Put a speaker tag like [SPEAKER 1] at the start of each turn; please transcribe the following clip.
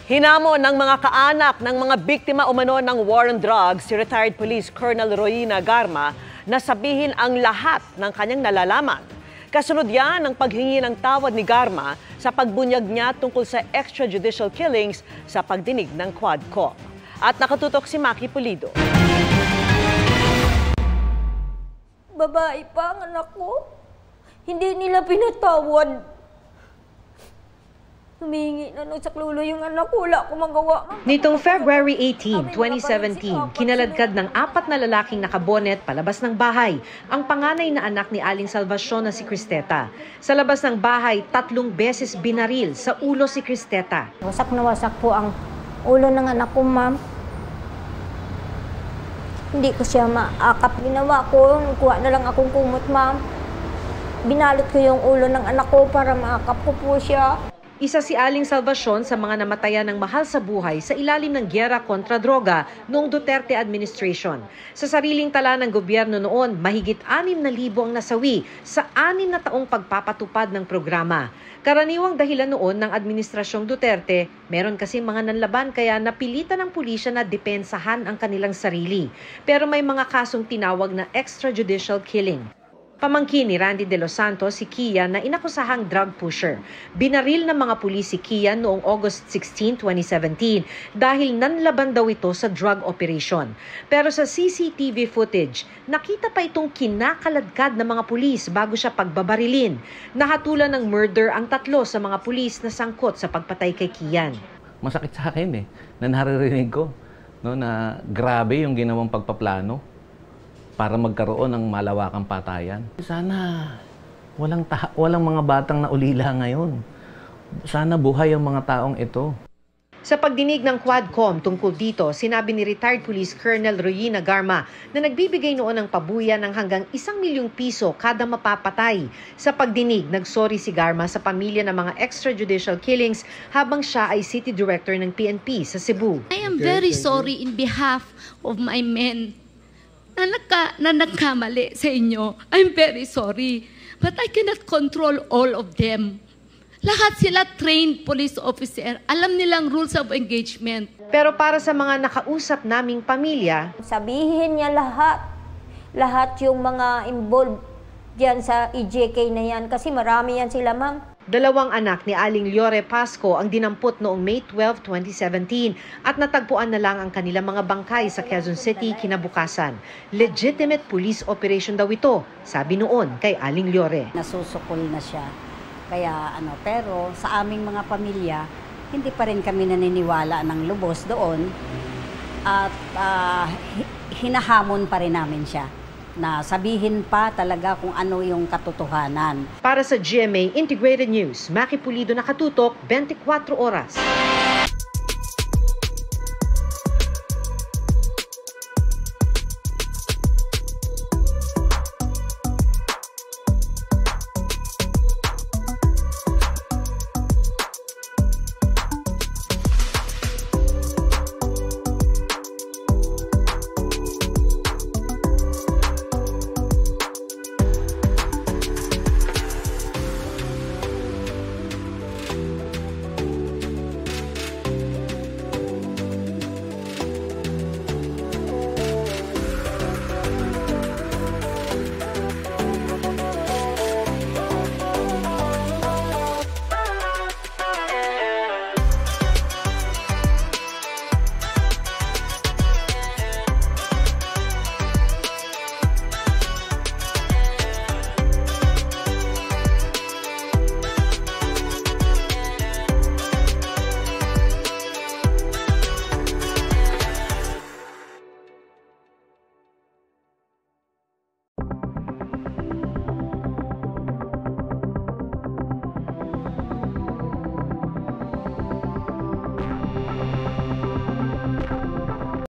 [SPEAKER 1] Hinamon ng mga kaanak ng mga biktima umano ng war on drugs si retired Police Colonel Royina Garma na sabihin ang lahat ng kanyang nalalaman. Kasunod yan ang paghingi ng tawad ni Garma sa pagbunyag niya tungkol sa extrajudicial killings sa pagdinig ng Quadcom. At nakatutok si Maki Pulido.
[SPEAKER 2] Babae pa ang anak ko. Hindi nila pinatawad. Humingi na ng saklulo yung anak ko, wala ko magawa.
[SPEAKER 3] Nitong February 18, 2017, kinaladkad ng 4 na lalaking nakabonet palabas ng bahay ang panganay na anak ni Aling Salvacion na si Cristeta. Sa labas ng bahay, 3 beses binaril sa ulo si Cristeta.
[SPEAKER 2] Wasak na wasak po ang ulo ng anak ko, ma'am. Hindi ko siya maakap. Ginawa ko, kuha na lang akong kumot, ma'am. Binalot ko yung ulo ng anak ko para maakap ko po siya.
[SPEAKER 3] Isa si Aling Salvacion sa mga namatayan ng mahal sa buhay sa ilalim ng gyera kontra droga noong Duterte administration. Sa sariling tala ng gobyerno noon, mahigit 6,000 ang nasawi sa 6 na taong pagpapatupad ng programa. Karaniwang dahilan noon ng administrasyong Duterte, meron kasi mga nanlaban kaya napilitan ng pulisya na depensahan ang kanilang sarili. Pero may mga kasong tinawag na extrajudicial killing. Pamangkin ni Randy De Los Santos si Kian na inakusahang drug pusher. Binaril ng mga pulis si Kian noong August 16, 2017 dahil nanlaban daw ito sa drug operation. Pero sa CCTV footage, nakita pa itong kinakaladkad ng mga pulis bago siya pagbabarilin. Nahatulan ng murder ang 3 sa mga pulis na sangkot sa pagpatay kay Kian.
[SPEAKER 4] Masakit sa akin na naririnig ko na grabe yung ginawang pagpaplano para magkaroon ng malawakang patayan. Sana walang mga batang naulila ngayon. Sana buhay ang mga taong ito.
[SPEAKER 3] Sa pagdinig ng Quadcom tungkol dito, sinabi ni retired Police Colonel Royina Garma na nagbibigay noon ng pabuya ng hanggang 1 milyong piso kada mapapatay. Sa pagdinig, nagsorry si Garma sa pamilya ng mga extrajudicial killings habang siya ay City Director ng PNP sa Cebu.
[SPEAKER 5] I am very sorry in behalf of my men na nagkamali sa inyo. I'm very sorry. But I cannot control all of them. Lahat sila trained police officer. Alam nilang rules of engagement.
[SPEAKER 3] Pero para sa mga nakausap naming pamilya,
[SPEAKER 2] sabihin niya lahat. Lahat yung mga involved dyan sa EJK na yan. Kasi marami yan sila, ma'am.
[SPEAKER 3] 2 anak ni Aling Llore Pasco ang dinampot noong May 12, 2017 at natagpuan na lang ang kanilang mga bangkay sa Quezon City kinabukasan. Legitimate police operation daw ito, sabi noon kay Aling Llore.
[SPEAKER 6] Nasusukol na siya. Kaya pero sa aming mga pamilya, hindi pa rin kami naniniwala ng lubos doon at hinahamon pa rin namin siya na sabihin pa talaga kung ano yung katotohanan.
[SPEAKER 3] Para sa GMA Integrated News, Maki Pulido, nakatutok 24 oras.